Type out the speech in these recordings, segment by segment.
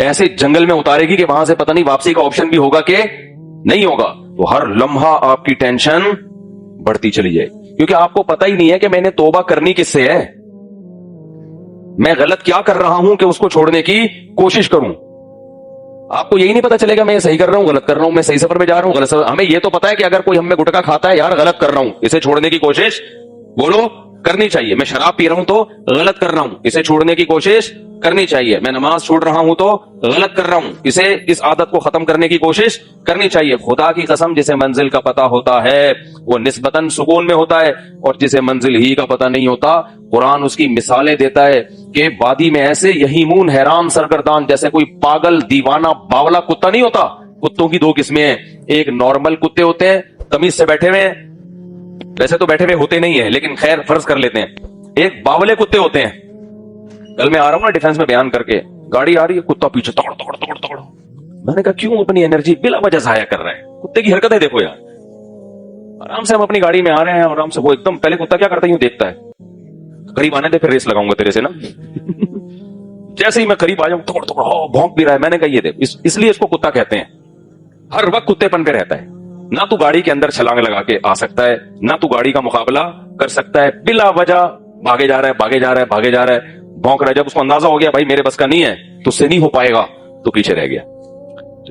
ایسے جنگل میں اتارے گی کہ وہاں سے پتہ نہیں واپسی کا آپشن بھی ہوگا کہ نہیں ہوگا. تو ہر لمحہ آپ کی ٹینشن بڑھتی چلی جائے, کیونکہ آپ کو پتہ ہی نہیں ہے کہ میں نے توبہ کرنی کس سے ہے, میں غلط کیا کر رہا ہوں کہ اس کو چھوڑنے کی کوشش کروں. آپ کو یہی نہیں پتا چلے گا میں صحیح کر رہا ہوں غلط کر رہا ہوں, میں صحیح سفر پہ جا رہا ہوں غلط سفر. ہمیں یہ تو پتا ہے کہ اگر کوئی ہم میں گٹکا کھاتا ہے, یار غلط کر رہا ہوں, اسے چھوڑنے کی کوشش بولو کرنی چاہیے. میں شراب پی رہا ہوں تو غلط کر رہا ہوں, اسے چھوڑنے کی کوشش کرنی چاہیے. میں نماز چھوڑ رہا ہوں تو غلط کر رہا ہوں, اسے اس عادت کو ختم کرنے کی کوشش کرنی چاہیے. خدا کی قسم جسے منزل کا پتہ ہوتا ہے وہ نسبتاً سکون میں ہوتا ہے, اور جسے منزل ہی کا پتہ نہیں ہوتا قرآن اس کی مثالیں دیتا ہے کہ وادی میں ایسے یہیمون حیران سرگردان جیسے کوئی پاگل دیوانہ باولا کتا نہیں ہوتا. کتوں کی دو قسمیں ہیں, ایک نارمل کتے ہوتے ہیں تمیز سے بیٹھے ہوئے ہیں, ویسے تو بیٹھے ہوئے ہوتے نہیں ہیں لیکن خیر فرض کر لیتے ہیں, ایک باولے کتے ہوتے ہیں. کل میں آ رہا ہوں نا ڈیفینس میں بیان کر کے, گاڑی آ رہی ہے کتا پیچھے توڑ توڑ توڑ توڑ. میں نے کہا کیوں اپنی انرجی بلا وجہ ضائع کر رہے ہیں, کتے کی حرکتیں دیکھو یار. آرام سے ہم اپنی گاڑی میں آ رہے ہیں, آرام سے وہ ایک دم پہلے کتا کیا کرتا ہے یوں دیکھتا ہے, قریب آنے دے پھر ریس لگاؤں گا تیرے سے نا. جیسے ہی میں قریب آ جاؤں توڑ توڑ بھونک بھی رہا ہے. میں نے کہا یہ دیکھ, اس لیے اس کو کتا کہتے ہیں, ہر وقت کتے پن پہ رہتا ہے. نہ تو گاڑی کے اندر چھلانگ لگا کے آ سکتا ہے, نہ تو گاڑی کا مقابلہ کر سکتا ہے, بلا وجہ بھاگے جا رہا ہے بھاگے جا رہا ہے بھاگے جا رہا ہے, بھونک رہا ہے. جب اس کو اندازہ ہو گیا بھائی میرے بس کا نہیں ہے تو اس سے نہیں ہو پائے گا تو پیچھے رہ گیا.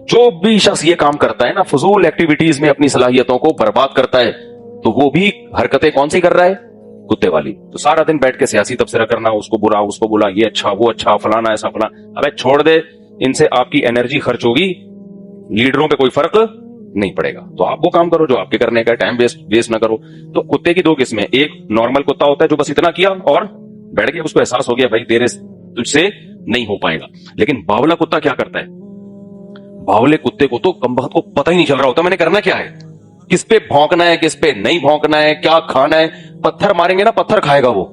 جو بھی شخص یہ کام کرتا ہے نا, فضول ایکٹیویٹیز میں اپنی صلاحیتوں کو برباد کرتا ہے, تو وہ بھی حرکتیں کون سی کر رہا ہے, کتے والی. تو سارا دن بیٹھ کے سیاسی تبصرہ کرنا, اس کو برا اس کو بولا, یہ اچھا وہ اچھا فلانا ایسا فلانا. ابے چھوڑ دے, ان سے آپ کی انرجی خرچ ہوگی, لیڈروں پہ کوئی فرق نہیں پڑے گا. تو آپ وہ کام کرو جو آپ کے کرنے کا, ٹائم ویسٹ نہ کرو. تو کتے کی دو قسمیں, ایک نارمل کتا ہوتا ہے جو بس اتنا کیا اور بیٹھ گیا, اس کو احساس ہو گیا بھائی تجھ سے نہیں ہو پائے گا. لیکن باولا کتا کیا کرتا ہے, باولے کتے کو تو کم بخت کو پتہ ہی نہیں چل رہا ہوتا میں نے کرنا کیا ہے, کس پہ بھونکنا ہے کس پہ نہیں بھونکنا ہے, کیا کھانا ہے. پتھر ماریں گے نا پتھر کھائے گا وہ.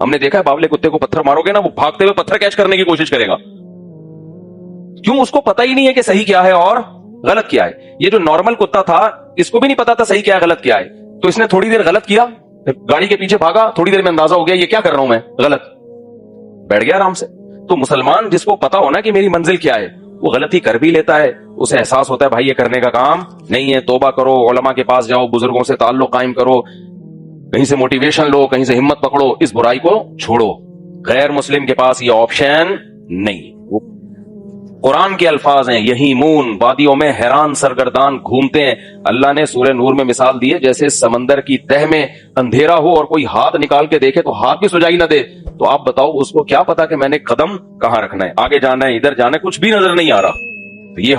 ہم نے دیکھا ہے باولے کتے کو پتھر مارو گے نا وہ بھاگتے ہوئے پتھر کیچ کرنے کی کوشش کرے گا. کیوں, اس کو پتہ ہی نہیں ہے کہ صحیح کیا ہے اور غلط کیا ہے. یہ جو نارمل کتا تھا اس کو بھی نہیں پتا تھا صحیح کیا ہے غلط کیا ہے, تو اس نے تھوڑی دیر غلط کیا, گاڑی کے پیچھے بھاگا, تھوڑی دیر میں اندازہ ہو گیا یہ کیا کر رہا ہوں میں غلط, بیٹھ گیا آرام سے. تو مسلمان جس کو پتا ہونا کہ میری منزل کیا ہے وہ غلطی کر بھی لیتا ہے, اسے احساس ہوتا ہے بھائی یہ کرنے کا کام نہیں ہے, توبہ کرو, علماء کے پاس جاؤ, بزرگوں سے تعلق قائم کرو, کہیں سے موٹیویشن لو, کہیں سے ہمت پکڑو, اس برائی کو چھوڑو. غیر مسلم کے پاس یہ آپشن نہیں. وہ قرآن کے الفاظ ہیں, یہیمون وادیوں میں حیران سرگردان گھومتے ہیں. اللہ نے سورہ نور میں مثال دی ہے جیسے سمندر کی تہ میں اندھیرا ہو اور کوئی ہاتھ نکال کے دیکھے تو ہاتھ بھی سجائی نہ دے. تو آپ بتاؤ اس کو کیا پتا کہ میں نے قدم کہاں رکھنا ہے, آگے جانا ہے ادھر جانا ہے, کچھ بھی نظر نہیں آ رہا. تو یہ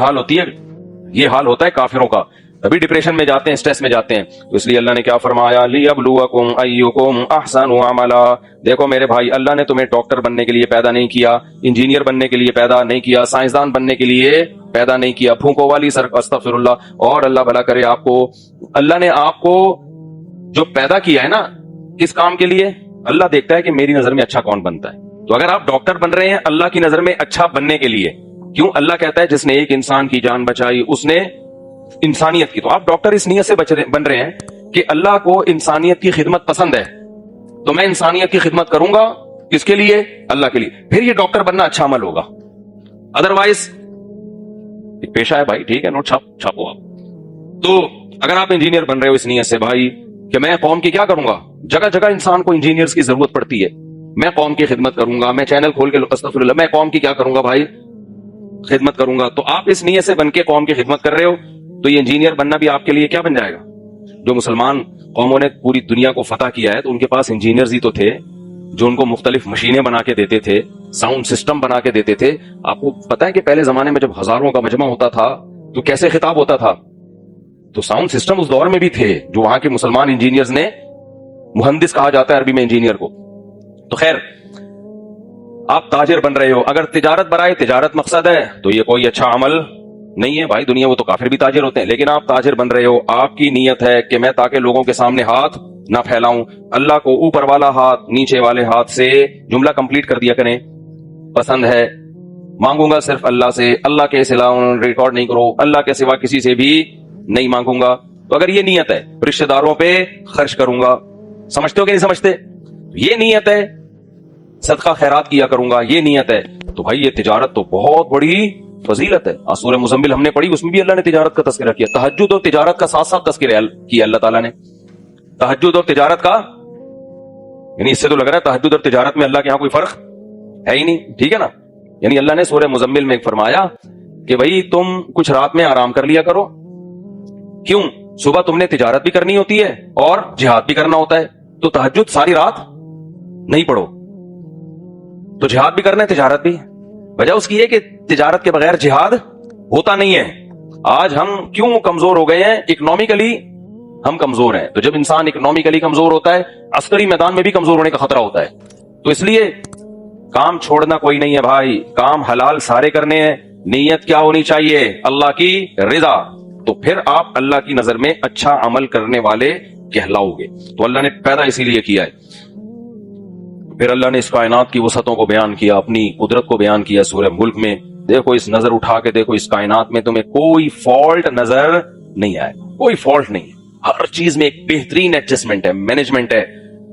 حال ہوتا ہے کافروں کا, ابھی ڈپریشن میں جاتے ہیں, اسٹریس میں جاتے ہیں. تو اس لیے اللہ نے کیا فرمایا, لیبلوکم ایکم احسن عملا. دیکھو میرے بھائی, اللہ نے تمہیں ڈاکٹر بننے کے لیے پیدا نہیں کیا, انجینئر بننے کے لیے پیدا نہیں کیا, سائنسدان بننے کے لیے پیدا نہیں کیا, پھونکو والی سر استغفر اللہ, اور اللہ بھلا کرے آپ کو. اللہ نے آپ کو جو پیدا کیا ہے نا کس کام کے لیے, اللہ دیکھتا ہے کہ میری نظر میں اچھا کون بنتا ہے. تو اگر آپ ڈاکٹر بن رہے ہیں اللہ کی نظر میں اچھا بننے کے لیے, کیوں, اللہ کہتا ہے جس نے ایک انسان کی جان بچائی اس نے انسانیت کی. تو آپ ڈاکٹر اس نیت سے بن رہے ہیں کہ اللہ کو انسانیت کی خدمت پسند ہے, تو میں انسانیت کی خدمت کروں گا, کس کے لیے, اللہ کے لیے. پھر یہ ڈاکٹر بننا اچھا عمل ہوگا. ادروائز ایک پیشہ ہے بھائی, ٹھیک ہے, نوٹ چھاپو آپ. تو اگر آپ انجینئر بن رہے ہو اس نیت سے بھائی کہ میں قوم کی کیا کروں گا, جگہ جگہ انسان کو انجینئرز کی ضرورت پڑتی ہے, میں قوم کی خدمت کروں گا, میں چینل کھول کے استغفر اللہ, میں قوم کی کیا کروں گا بھائی, خدمت کروں گا. تو آپ اس نیت سے بن کے قوم کی خدمت کر رہے ہو, تو یہ انجینئر بننا بھی آپ کے لیے کیا بن جائے گا. جو مسلمان قوموں نے پوری دنیا کو فتح کیا ہے تو ان کے پاس انجینئرز ہی تو تھے جو ان کو مختلف مشینیں بنا کے دیتے تھے, ساؤنڈ سسٹم بنا کے دیتے تھے. آپ کو پتا ہے کہ پہلے زمانے میں جب ہزاروں کا مجمع ہوتا تھا تو کیسے خطاب ہوتا تھا, تو ساؤنڈ سسٹم اس دور میں بھی تھے جو وہاں کے مسلمان انجینئرز نے, مہندس کہا جاتا ہے عربی میں انجینئر کو. تو خیر آپ تاجر بن رہے ہو, اگر تجارت برائے تجارت مقصد ہے تو یہ کوئی اچھا عمل نہیں ہے بھائی, دنیا وہ تو کافر بھی تاجر ہوتے ہیں. لیکن آپ تاجر بن رہے ہو, آپ کی نیت ہے کہ میں تاکہ لوگوں کے سامنے ہاتھ نہ پھیلاؤں, اللہ کو اوپر والا ہاتھ نیچے والے ہاتھ سے, جملہ کمپلیٹ کر دیا کریں, پسند ہے, مانگوں گا صرف اللہ سے, اللہ کے سوا ریکارڈ نہیں کرو, اللہ کے سوا کسی سے بھی نہیں مانگوں گا. تو اگر یہ نیت ہے رشتہ داروں پہ خرچ کروں گا, سمجھتے ہو کہ نہیں سمجھتے, یہ نیت ہے صدقہ خیرات کیا کروں گا, یہ نیت ہے تو بھائی یہ تجارت تو بہت بڑی فضیلت ہے. سورہ مزمل ہم نے پڑھی, اس میں بھی اللہ نے تجارت کا تذکرہ کیا. تہجد اور تجارت کا ساتھ ساتھ تذکرہ کیا اللہ تعالیٰ نے. تہجد اور تجارت کا, یعنی اس سے تو لگ رہا ہے تہجد اور تجارت میں اللہ کے یہاں کوئی فرق ہے ہی نہیں, ٹھیک ہے نا. یعنی اللہ نے سورہ مزمل میں فرمایا کہ بھائی تم کچھ رات میں آرام کر لیا کرو. کیوں؟ صبح تم نے تجارت بھی کرنی ہوتی ہے اور جہاد بھی کرنا ہوتا ہے, تو تہجد ساری رات نہیں پڑھو, تو جہاد بھی کرنا ہے تجارت بھی. وجہ اس کی ہے کہ تجارت کے بغیر جہاد ہوتا نہیں ہے. آج ہم کیوں کمزور ہو گئے ہیں؟ اکنامکلی ہم کمزور ہیں. تو جب انسان اکنامکلی کمزور ہوتا ہے, عسکری میدان میں بھی کمزور ہونے کا خطرہ ہوتا ہے. تو اس لیے کام چھوڑنا کوئی نہیں ہے بھائی, کام حلال سارے کرنے ہیں. نیت کیا ہونی چاہیے؟ اللہ کی رضا. تو پھر آپ اللہ کی نظر میں اچھا عمل کرنے والے کہلاؤ گے. تو اللہ نے پیدا اسی لیے کیا ہے. پھر اللہ نے اس کائنات کی وسعتوں کو بیان کیا, اپنی قدرت کو بیان کیا سورہ ملک میں. دیکھو اس نظر اٹھا کے دیکھو, اس کائنات میں تمہیں کوئی فالٹ نظر نہیں آئے, کوئی فالٹ نہیں. ہر چیز میں ایک بہترین ایڈجسٹمنٹ ہے, مینجمنٹ ہے.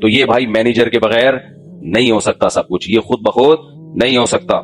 تو یہ بھائی مینیجر کے بغیر نہیں ہو سکتا سب کچھ, یہ خود بخود نہیں ہو سکتا.